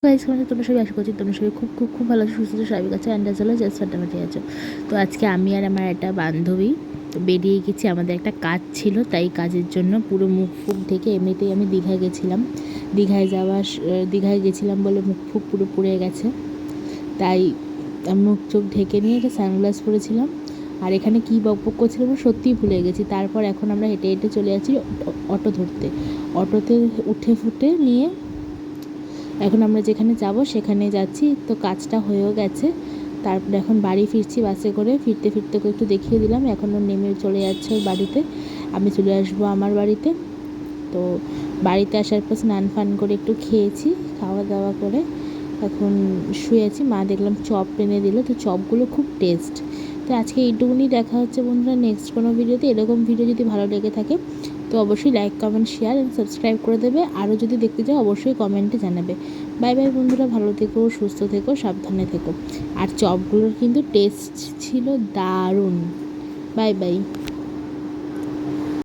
Guys মানে তোমরা সবাই আশা করছি তোমরা সবাই খুব খুব খুব ভালো আছো, সুস্থ আছো, স্বাভাবিক আছো, অ্যান্ড আসলে জাস্ট ফাটাফাটি আছো। তো আজকে আমি আর আমার একটা বান্ধবী বেরিয়ে গেছি, আমাদের একটা কাজ ছিল, তাই কাজের জন্য পুরো মুখ ফুক ঢেকে, এমনিতেই আমি দীঘায় গেছিলাম, দীঘায় গেছিলাম বলে মুখ ফুক পুরো পুড়ে গেছে, তাই মুখ চোখ ঢেকে নিয়ে একটা সানগ্লাস পরেছিলাম। আর এখানে কী বকবক করছিলাম সত্যিই ভুলে গেছি। তারপর এখন আমরা হেঁটে হেঁটে চলে যাচ্ছি অটো ধরতে। অটোতে উঠে ফুটে নিয়ে এখন আমরা যেখানে যাব সেখানে যাচ্ছি। তো কাজটা হয়েও গেছে, তারপরে এখন বাড়ি ফিরছি বাসে করে। ফিরতে ফিরতে একটু দেখিয়ে দিলাম, এখনও নেমে চলে যাচ্ছে ওর বাড়িতে, আমি চলে আসবো আমার বাড়িতে। তো বাড়িতে আসার পর স্নান ফান করে একটু খেয়েছি, খাওয়া দাওয়া করে এখন শুয়েছি। মা দেখলাম চপ এনে দিল, তো চপগুলো খুব টেস্ট। তো আজকে এইটুকুনি, দেখা হচ্ছে বন্ধুরা নেক্সট কোনো ভিডিওতে। এরকম ভিডিও যদি ভালো লেগে থাকে তো অবশ্যই like comment share and subscribe করে দেবে। আরও যদি দেখতে চাও অবশ্যই কমেন্টে জানাবে। বাই বাই বন্ধুরা, ভালো থেকো, সুস্থ থেকো, সাবধানে থেকো। আর চপগুলোর কিন্তু টেস্ট ছিল দারুণ। Bye bye.